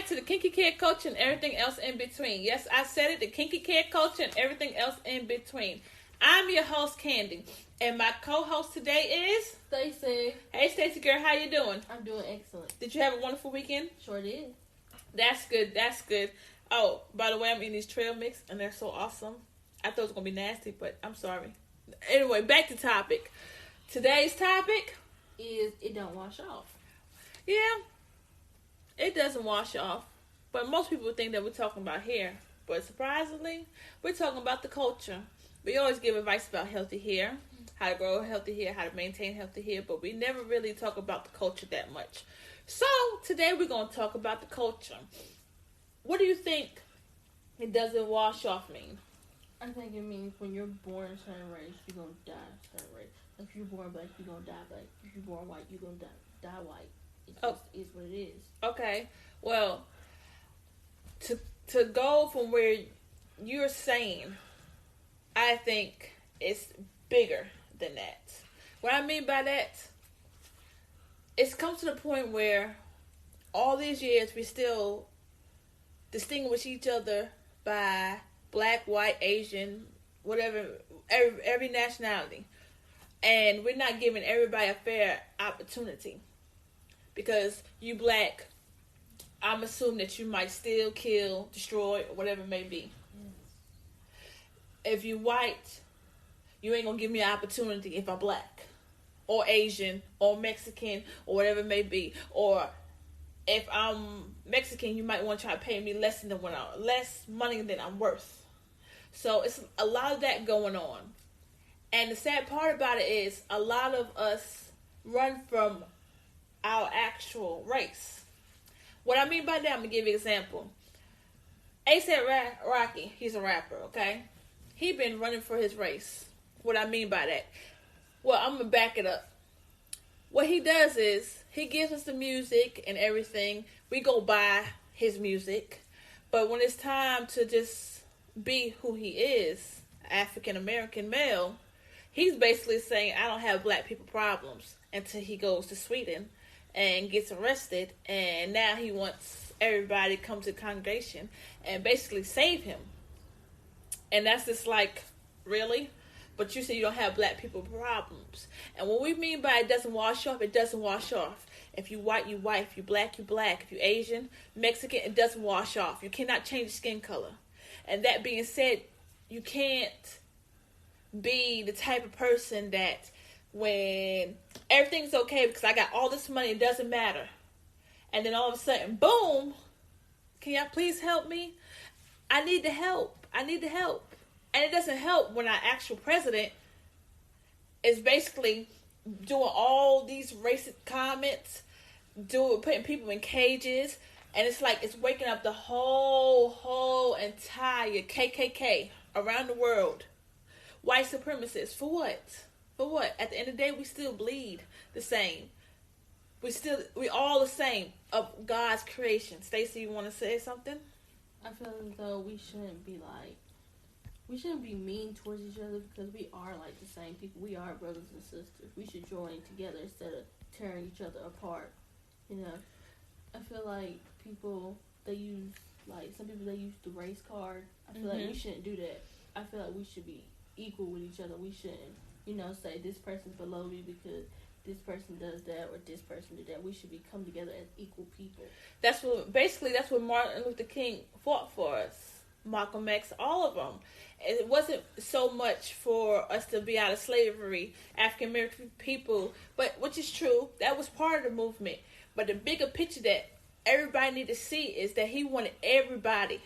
back to the kinky kid culture and everything else in between. Yes, I said it, the kinky kid culture and everything else in between. I'm your host, Candy, and my co-host today is Stacy. Hey, Stacy girl, how you doing? I'm doing excellent. Did you have a wonderful weekend? Sure did. That's good. That's good. Oh, by the way, I'm eating these trail mix, and they're so awesome. I thought it was gonna be nasty, but I'm sorry. Anyway, back to topic. Today's topic is it don't wash off. Yeah, it doesn't wash off, but most people think that we're talking about hair. But surprisingly, we're talking about the culture. We always give advice about healthy hair, how to grow healthy hair, how to maintain healthy hair, but we never really talk about the culture that much. So today we're going to talk about the culture. What do you think it doesn't wash off mean? I think it means when you're born a certain race, you're going to die a certain race. If you're born black, you're going to die black. If you're born white, you're going to die white. It just is what it is. Okay. Well, to go from where you're saying, I think it's bigger than that. What I mean by that, it's come to the point where all these years we still distinguish each other by black, white, Asian, whatever, every nationality. And we're not giving everybody a fair opportunity. Because you black, I'm assuming that you might steal, kill, destroy, or whatever it may be. If you white, you ain't gonna give me an opportunity if I'm black, or Asian, or Mexican, or whatever it may be. Or if I'm Mexican, you might want to try to pay me less money than I'm worth. So it's a lot of that going on. And the sad part about it is a lot of us run from our actual race. What I mean by that, I'm gonna give you an example. A$AP Rocky, he's a rapper, okay? He been running for his race. What I mean by that? Well, I'm gonna back it up. What he does is he gives us the music and everything. We go buy his music, but when it's time to just be who he is, African American male, he's basically saying, I don't have black people problems, until he goes to Sweden and gets arrested, and now he wants everybody to come to the congregation and basically save him. And that's just like, really? But you say you don't have black people problems. And what we mean by it doesn't wash off, it doesn't wash off. If you white, you white. If you black, you black. If you Asian, Mexican, it doesn't wash off. You cannot change skin color. And that being said, you can't be the type of person that when everything's okay because I got all this money, it doesn't matter. And then all of a sudden, boom, can y'all please help me? I need the help. And it doesn't help when our actual president is basically doing all these racist comments, putting people in cages, and it's like it's waking up the whole entire KKK around the world. White supremacists. For what? For what? At the end of the day, we still bleed the same. We all the same of God's creation. Stacey, you want to say something? I feel as though we shouldn't be mean towards each other because we are like the same people. We are brothers and sisters. We should join together instead of tearing each other apart. You know, I feel like some people they use the race card. I feel like we shouldn't do that. I feel like we should be equal with each other. We shouldn't, say this person's below me because this person does that or this person did that. We should come together as equal people. That's what Martin Luther King fought for us. Malcolm X, all of them. It wasn't so much for us to be out of slavery, African American people, but which is true, that was part of the movement. But the bigger picture that everybody need to see is that he wanted everybody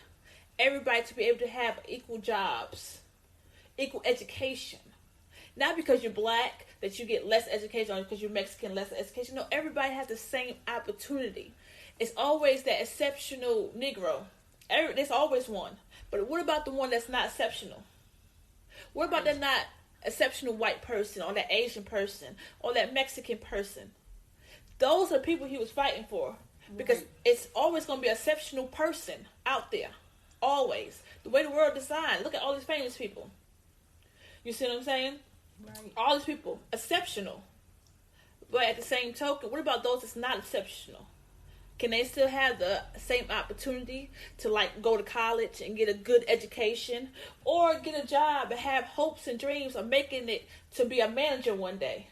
to be able to have equal jobs, equal education. Not because you're black that you get less education, or because you're Mexican less education. No, everybody has the same opportunity. It's always that exceptional Negro. There's always one. But what about the one that's not exceptional? What about that not exceptional white person, or that Asian person, or that Mexican person? Those are the people he was fighting for. Because it's always going to be an exceptional person out there. Always. The way the world designed. Look at all these famous people. You see what I'm saying? Right. All these people. Exceptional. But at the same token, what about those that's not exceptional? Can they still have the same opportunity to like go to college and get a good education or get a job and have hopes and dreams of making it to be a manager one day?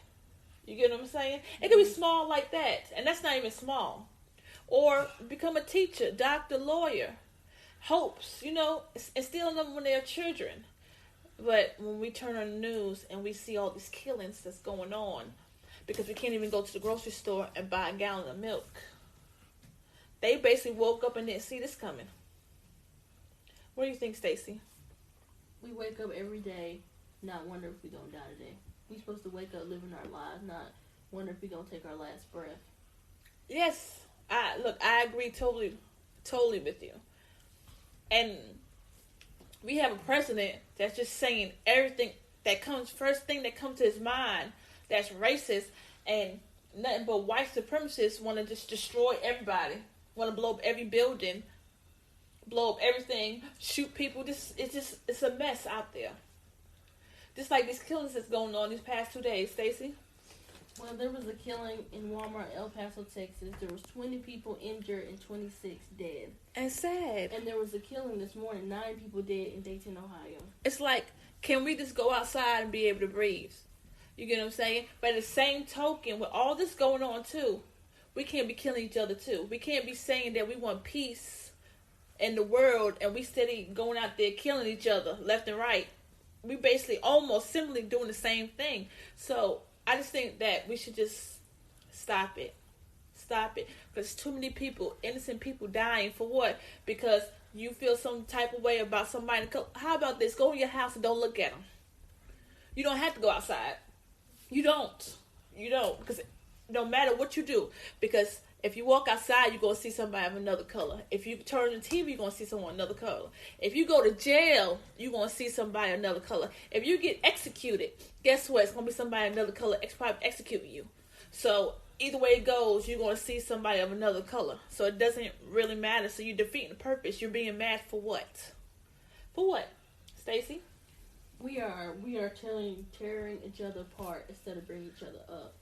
You get what I'm saying? It could be small like that, and that's not even small. Or become a teacher, doctor, lawyer. Hopes, instilling them when they're children. But when we turn on the news and we see all these killings that's going on, because we can't even go to the grocery store and buy a gallon of milk. They basically woke up and didn't see this coming. What do you think, Stacy? We wake up every day not wondering if we're going to die today. We're supposed to wake up living our lives, not wonder if we're going to take our last breath. Yes. I agree totally with you. And we have a president that's just saying everything first thing that comes to his mind that's racist, and nothing but white supremacists want to just destroy everybody, want to blow up every building, blow up everything, shoot people. It's a mess out there. Just like these killings that's going on these past 2 days, Stacy. Well, there was a killing in Walmart, El Paso, Texas. There was 20 people injured and 26 dead. And sad. And there was a killing this morning, 9 people dead in Dayton, Ohio. It's like, can we just go outside and be able to breathe? You get what I'm saying? But at the same token, with all this going on too, we can't be killing each other too. We can't be saying that we want peace in the world and we steady going out there killing each other left and right. We basically almost similarly doing the same thing. So I just think that we should just stop it. Stop it. Because too many people, innocent people dying for what? Because you feel some type of way about somebody. How about this? Go in your house and don't look at them. You don't have to go outside. You don't. Because no matter what you do. Because if you walk outside, you're going to see somebody of another color. If you turn on the TV, you're going to see someone another color. If you go to jail, you're going to see somebody another color. If you get executed, guess what? It's going to be somebody another color probably executing you. So either way it goes, you're going to see somebody of another color. So it doesn't really matter. So you're defeating the purpose. You're being mad for what? For what? Stacy? We are tearing each other apart instead of bringing each other up.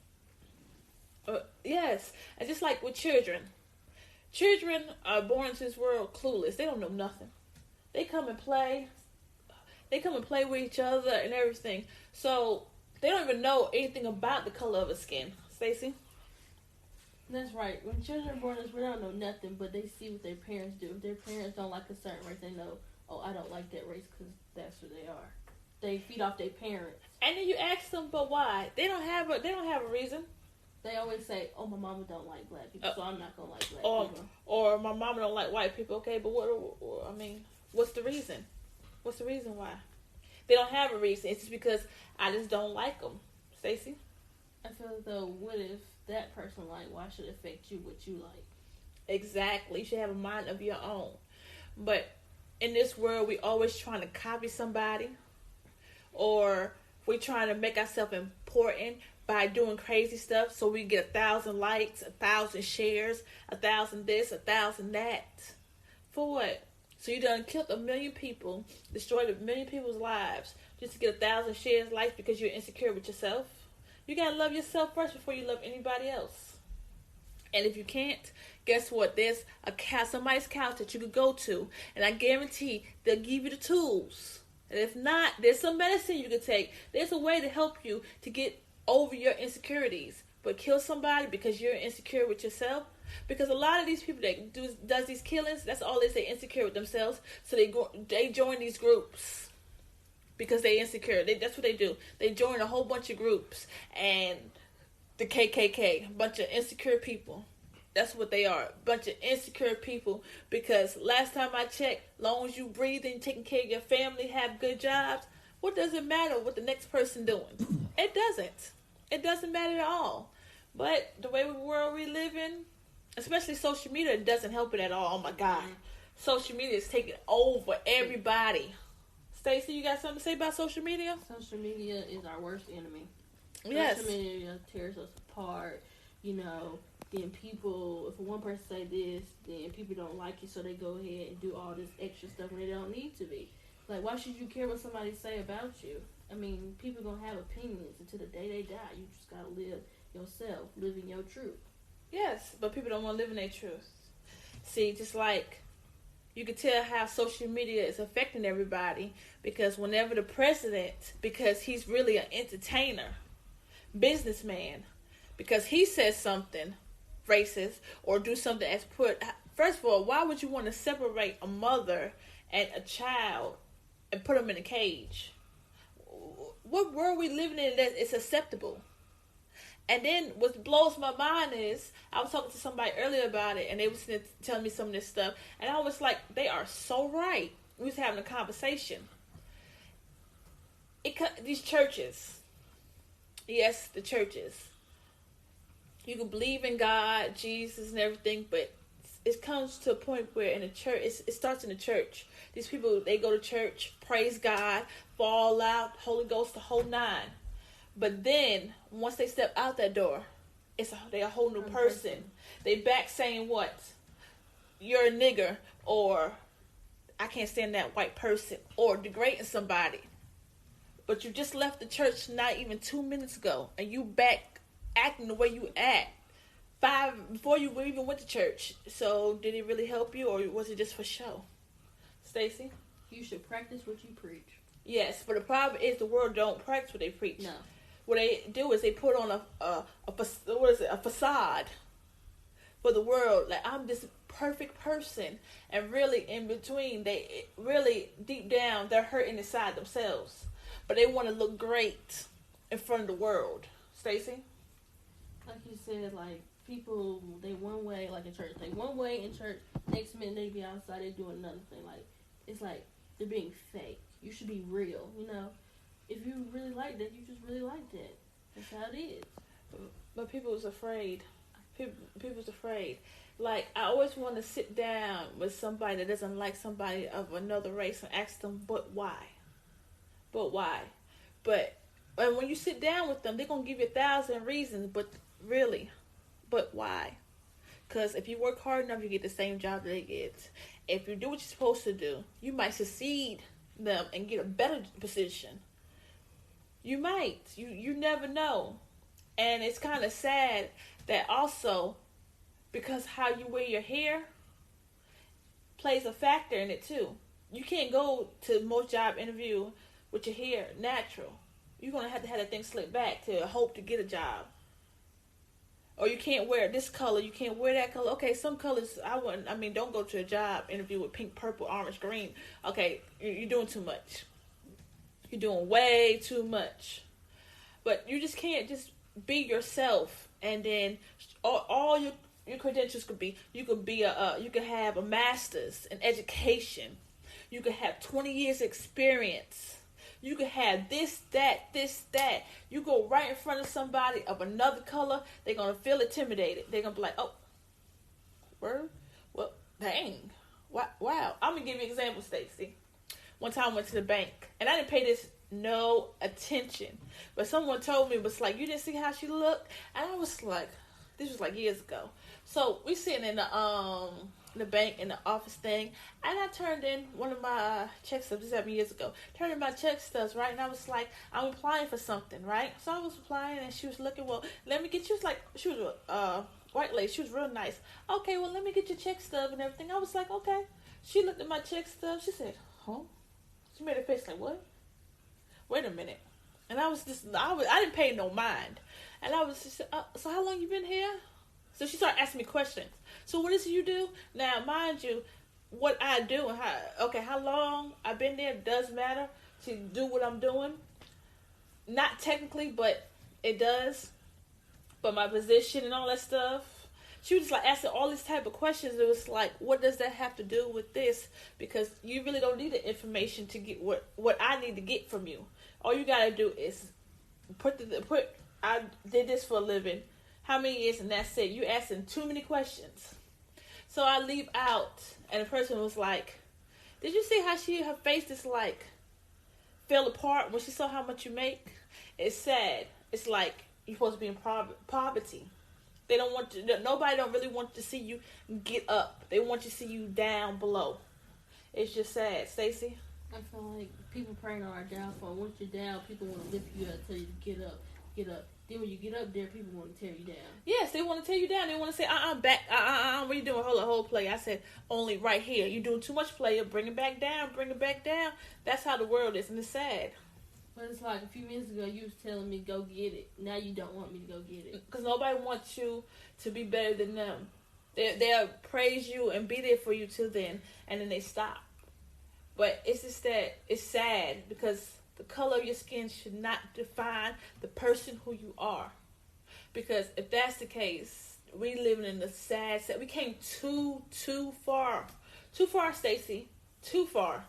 Yes, and just like with children. Children are born into this world clueless. They don't know nothing. They come and play. They come and play with each other and everything. So they don't even know anything about the color of a skin. Stacy? That's right. When children are born, we don't know nothing, but they see what their parents do. If their parents don't like a certain race, they know, oh, I don't like that race because that's who they are. They feed off their parents. And then you ask them, but why? They don't have a reason. They always say, oh, my mama don't like black people, so I'm not going to like black people. Or my mama don't like white people. Okay, but what's the reason? What's the reason why? They don't have a reason. It's just because I just don't like them. Stacy? I feel as though, what if that person why should it affect you what you like? Exactly. You should have a mind of your own. But in this world, we always trying to copy somebody. Or we're trying to make ourselves important by doing crazy stuff so we get 1,000 likes, 1,000 shares, 1,000 this, 1,000 that. For what? So you done killed 1 million people, destroyed 1 million people's lives just to get 1,000 shares, likes because you're insecure with yourself? You gotta love yourself first before you love anybody else. And if you can't, guess what? There's somebody's couch that you could go to, and I guarantee they'll give you the tools. And if not, there's some medicine you can take. There's a way to help you to get over your insecurities. But kill somebody because you're insecure with yourself? Because a lot of these people that does these killings, that's all they say, insecure with themselves. So they join these groups because they insecure. That's what they do. They join a whole bunch of groups and the KKK, a bunch of insecure people. That's what they are, a bunch of insecure people. Because last time I checked, long as you breathing, taking care of your family, have good jobs, what does it matter what the next person doing? It doesn't. It doesn't matter at all. But the way the world we live in, especially social media, it doesn't help it at all. Oh my God. Social media is taking over everybody. Stacey, you got something to say about social media? Social media is our worst enemy. Yes. Social media tears us apart. Then people, if one person say this, then people don't like you, so they go ahead and do all this extra stuff when they don't need to be. Like, why should you care what somebody say about you? I mean, people gonna have opinions until the day they die. You just gotta live yourself, live in your truth. Yes, but people don't want to live in their truth. See, just like you can tell how social media is affecting everybody because whenever the president, because he's really an entertainer, businessman, because he says something racist or do something that's put. First of all, why would you want to separate a mother and a child and put them in a cage? What world we living in that it's acceptable? And then what blows my mind is I was talking to somebody earlier about it, and they was telling me some of this stuff, and I was like, they are so right. We was having a conversation. These churches, yes, the churches. You can believe in God, Jesus, and everything, but it comes to a point where in the church, it starts in the church. These people, they go to church, praise God, fall out, Holy Ghost, the whole nine. But then, once they step out that door, they're a whole new person. They back saying what? You're a nigger, or I can't stand that white person, or degrading somebody. But you just left the church not even 2 minutes ago, and you back acting the way you act before you even went to church. So, did it really help you, or was it just for show? Stacy? You should practice what you preach. Yes, but the problem is the world don't practice what they preach. No. What they do is they put on a facade for the world. Like, I'm this perfect person. And really, in between, they really, deep down, they're hurting inside themselves. But they want to look great in front of the world. Stacy? Like you said, like, people, they one way, like in church. They one way in church. Next minute, they be outside, they doing another thing. Like, it's like they're being fake. You should be real, you know? If you really like that, you just really like that. That's how it is. But people was afraid. People was afraid. Like, I always want to sit down with somebody that doesn't like somebody of another race and ask them, but why? But why? And when you sit down with them, they're going to give you 1,000 reasons, but really, but why? Because if you work hard enough, you get the same job that they get. If you do what you're supposed to do, you might succeed them and get a better position. You might. You never know. And it's kind of sad that also, because how you wear your hair plays a factor in it too. You can't go to most job interview with your hair natural. You're going to have that thing slicked back to hope to get a job. Or you can't wear this color, you can't wear that color. Okay, some colors, don't go to a job interview with pink, purple, orange, green. Okay, you're doing too much. You're doing way too much. But you just can't just be yourself, and then all your credentials could be, you could have a master's in education. You could have 20 years experience. You could have this, that. You go right in front of somebody of another color, they're going to feel intimidated. They're going to be like, oh, word? Well, dang. Wow. I'm going to give you an example, Stacey. One time I went to the bank, and I didn't pay this no attention. But someone told me, it was like, you didn't see how she looked? And I was like, this was like years ago. So we sitting in the bank, in the office thing, and I turned in one of my check stubs. This happened years ago. Turned in my check stubs, right? And I was like, I'm applying for something, right? So I was applying, and she was looking, well, let me get, she was a white lady. She was real nice. Okay, well, let me get your check stub and everything. I was like, okay. She looked at my check stub. She said, huh? She made a face like, what? Wait a minute. And I didn't pay no mind. And I was just, so how long you been here? So she started asking me questions. So what is it you do? Now, mind you, what I do and how long I've been there does matter to do what I'm doing. Not technically, but it does. But my position and all that stuff. She was just like asking all these type of questions. It was like, what does that have to do with this? Because you really don't need the information to get what I need to get from you. All you gotta do is I did this for a living. How many years? And that's it. You asking too many questions. So I leave out, and the person was like, did you see how her face is like fell apart when she saw how much you make? It's sad. It's like you're supposed to be in poverty. They don't want to. Nobody don't really want to see you get up. They want to see you down below. It's just sad, Stacey. I feel like people praying on our downfall. Once you're down, people want to lift you up, tell you to get up, get up. Then when you get up there, people want to tear you down. Yes, they want to tear you down. They want to say, back, where you doing? Hold play. I said, only right here. You doing too much player. Bring it back down. Bring it back down. That's how the world is, and it's sad. But it's like a few minutes ago you was telling me go get it. Now you don't want me to go get it. Because nobody wants you to be better than them. They'll praise you and be there for you till then, and then they stop. But it's just that it's sad because the color of your skin should not define the person who you are. Because if that's the case, we living in the sad. We came too far, Stacey, too far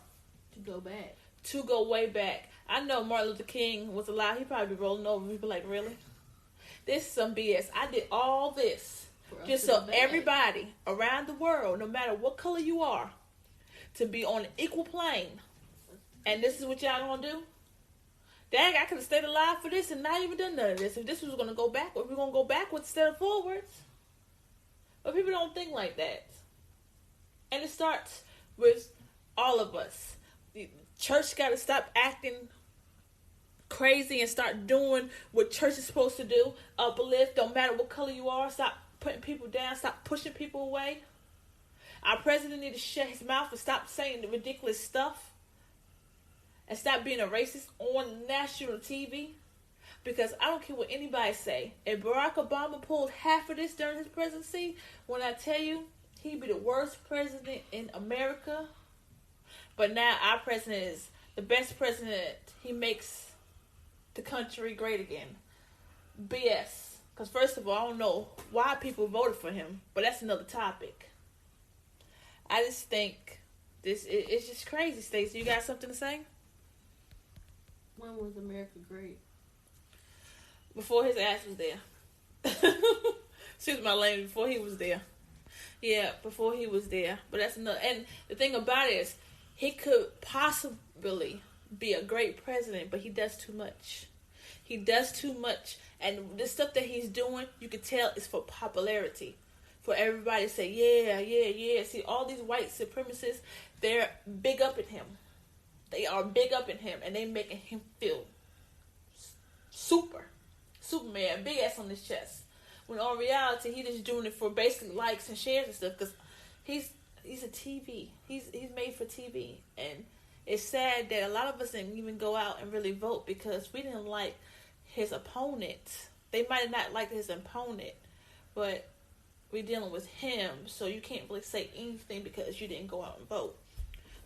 to go back, to go way back. I know Martin Luther King was alive. He probably be rolling over. He'd be like, really? This is some BS. I did all this just so everybody around the world, no matter what color you are, to be on an equal plane. And this is what y'all gonna do? Dang, I could have stayed alive for this and not even done none of this. If this was gonna go backwards, we're gonna go backwards instead of forwards. But people don't think like that. And it starts with all of us. The church gotta stop acting crazy and start doing what church is supposed to do. Uplift, don't matter what color you are. Stop putting people down. Stop pushing people away. Our president need to shut his mouth and stop saying the ridiculous stuff. And stop being a racist on national TV. Because I don't care what anybody say. If Barack Obama pulled half of this during his presidency, when I tell you, he'd be the worst president in America. But now our president is the best president. He makes the country great again. BS. Because first of all, I don't know why people voted for him. But that's another topic. I just think it's just crazy, Stacey. You got something to say? When was America great? Before his ass was there. Excuse my language. Before he was there. Yeah, before he was there. But that's another. And the thing about it is, he could possibly be a great president, but he does too much. He does too much. And the stuff that he's doing, you can tell is for popularity. For everybody to say, yeah. See, all these white supremacists, they're big up in him. They are big up in him, and they making him feel Superman, big ass on his chest. When in reality, he just doing it for basically likes and shares and stuff. Because he's a TV. He's made for TV, and it's sad that a lot of us didn't even go out and really vote because we didn't like his opponent. They might have not liked his opponent, but we're dealing with him, so you can't really say anything because you didn't go out and vote.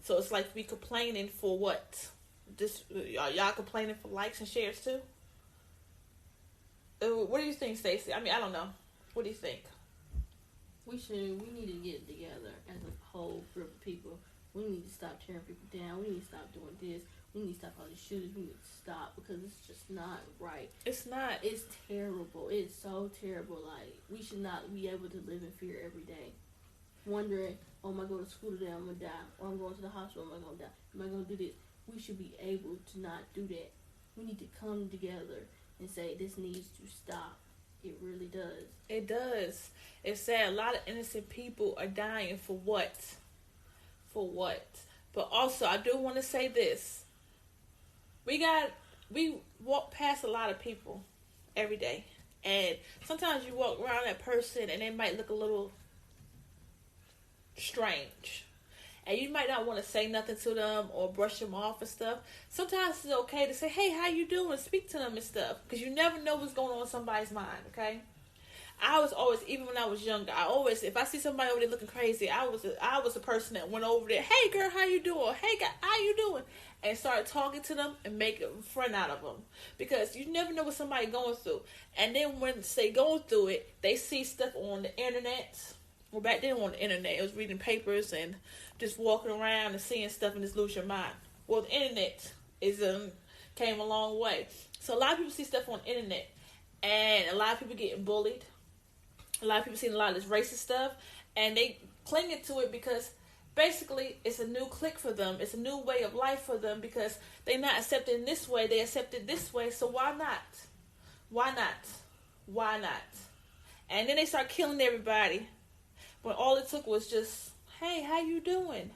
So it's like we complaining for what? Y'all complaining for likes and shares too? What do you think, Stacey? I mean, I don't know. What do you think? We need to get together as a whole group of people. We need to stop tearing people down. We need to stop doing this. We need to stop all these shootings. We need to stop because it's just not right. It's not. It's terrible. It's so terrible. Like, we should not be able to live in fear every day. Wondering, oh, am I going to school today? I'm going to die. Or I'm going to the hospital. Am I going to die? Am I going to do this? We should be able to not do that. We need to come together and say this needs to stop. It really does. It does. It's sad. A lot of innocent people are dying for what? For what? But also, I do want to say this. We walk past a lot of people every day. And sometimes you walk around that person and they might look a little strange. And you might not want to say nothing to them or brush them off and stuff. Sometimes it's okay to say, hey, how you doing? Speak to them and stuff. Because you never know what's going on in somebody's mind, okay? I was always, even when I was younger, if I see somebody over there looking crazy, I was a person that went over there, hey, girl, how you doing? Hey, guy, how you doing? And started talking to them and make a friend out of them. Because you never know what somebody going through. And then when they going through it, they see stuff on the internet. Well, back then on the internet, it was reading papers and just walking around and seeing stuff and just lose your mind. Well, the internet came a long way. So a lot of people see stuff on the internet. And a lot of people getting bullied. A lot of people seeing a lot of this racist stuff. And they clinging to it because basically it's a new clique for them. It's a new way of life for them because they're not accepted this way. They accepted this way. So why not? Why not? Why not? And then they start killing everybody. When all it took was just, hey, how you doing?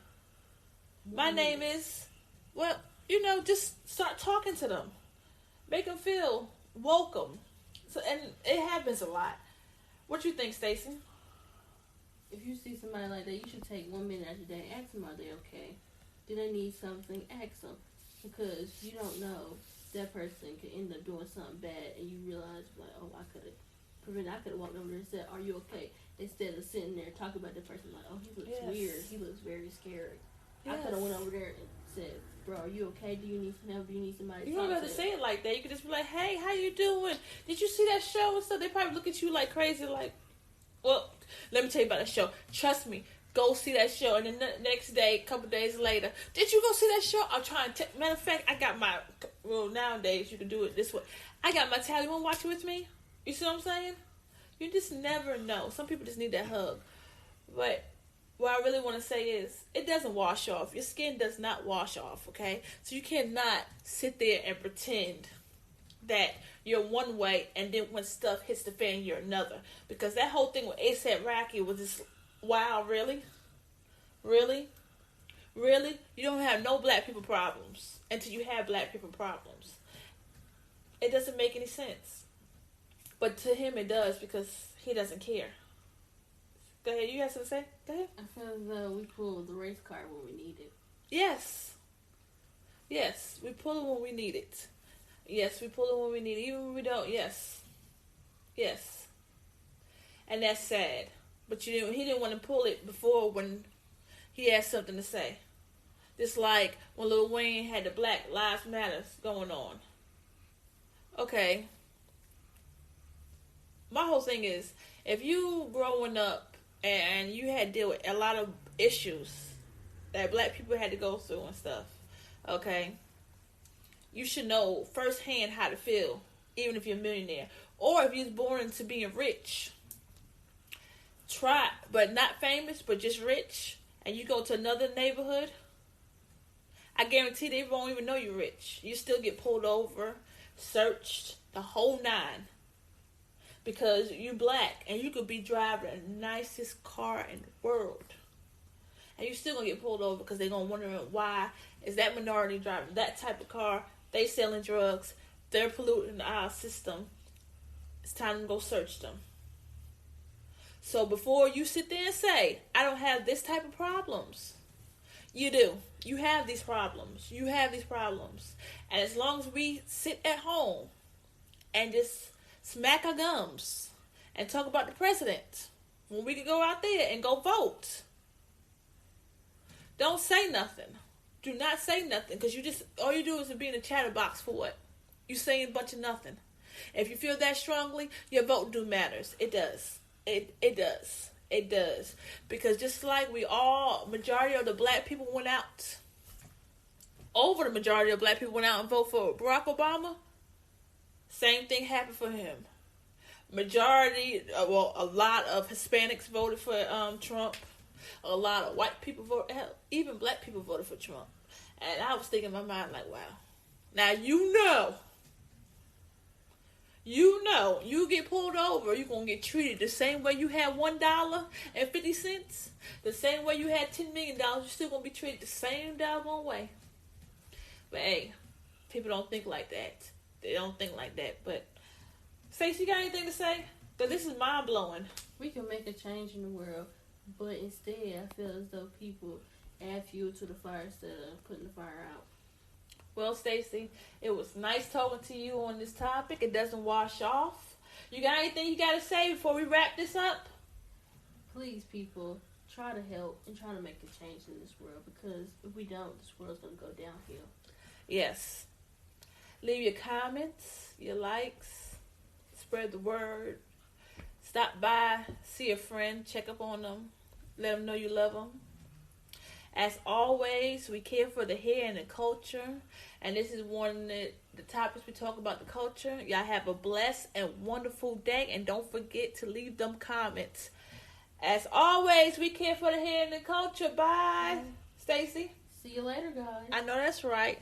My name is, well, just start talking to them. Make them feel welcome. So, and it happens a lot. What you think, Stacey? if you see somebody like that, you should take 1 minute out your day and ask them, are they okay? Do they need something? Ask them. Because you don't know, that person could end up doing something bad and you realize, like, oh, I could have walked over there and said, are you okay? Instead of sitting there talking about the person like, oh, he looks weird. He looks very scary. Yes. I could have went over there and said, bro, are you okay? Do you need some help? Do you need somebody to talk to? You don't have to say it like that. You could just be like, hey, how you doing? Did you see that show and stuff? They probably look at you like crazy, like, well, let me tell you about that show. Trust me. Go see that show. And then the next day, a couple days later, did you go see that show? I'm trying to matter of fact, I got my, well, nowadays you can do it this way. I got my towel. You want to watch it with me? You see what I'm saying? You just never know. Some people just need that hug. But what I really want to say is, it doesn't wash off. Your skin does not wash off, okay? So you cannot sit there and pretend that you're one way and then when stuff hits the fan, you're another. Because that whole thing with A$AP Rocky was just, wow, really? Really? Really? You don't have no black people problems until you have black people problems. It doesn't make any sense. But to him it does because he doesn't care. Go ahead, you have something to say? Go ahead. I feel as though we pulled the race card when we need it. Yes. Yes, we pull it when we need it. Yes, we pull it when we need it. Even when we don't, yes. Yes. And that's sad. But he didn't want to pull it before when he had something to say. Just like when Lil Wayne had the Black Lives Matter going on. Okay. My whole thing is, if you growing up and you had to deal with a lot of issues that black people had to go through and stuff, okay, you should know firsthand how to feel, even if you're a millionaire. Or if you're born into being rich. Try, but not famous, but just rich, and you go to another neighborhood, I guarantee they won't even know you're rich. You still get pulled over, searched, the whole nine. Because you black, and you could be driving the nicest car in the world. And you still gonna get pulled over because they're gonna wonder why is that minority driving that type of car, they selling drugs, they're polluting our system. It's time to go search them. So before you sit there and say, I don't have this type of problems, you do. You have these problems. You have these problems. And as long as we sit at home and just smack our gums and talk about the president, when we can go out there and go vote, don't say nothing. Do not say nothing, because all you do is be in a chatterbox for what? You saying a bunch of nothing. If you feel that strongly, your vote do matters. It does. It does. It does. Because just like majority of the black people went out, the majority of black people went out and voted for Barack Obama, same thing happened for him. A lot of Hispanics voted for Trump. A lot of white people voted, hell, even black people voted for Trump. And I was thinking in my mind, like, wow. Now, you get pulled over, you're going to get treated the same way you had $1.50, the same way you had $10 million, you're still going to be treated the same doggone way. But hey, people don't think like that. They don't think like that. But, Stacey, you got anything to say? Because this is mind-blowing. We can make a change in the world, but instead, I feel as though people add fuel to the fire instead of putting the fire out. Well, Stacey, it was nice talking to you on this topic. It doesn't wash off. You got anything you got to say before we wrap this up? Please, people, try to help and try to make a change in this world, because if we don't, this world's going to go downhill. Yes. Leave your comments, your likes, spread the word. Stop by, see a friend, check up on them, let them know you love them. As always, we care for the hair and the culture. And this is one of the topics we talk about, the culture. Y'all have a blessed and wonderful day. And don't forget to leave them comments. As always, we care for the hair and the culture. Bye. Stacey? See you later, guys. I know that's right.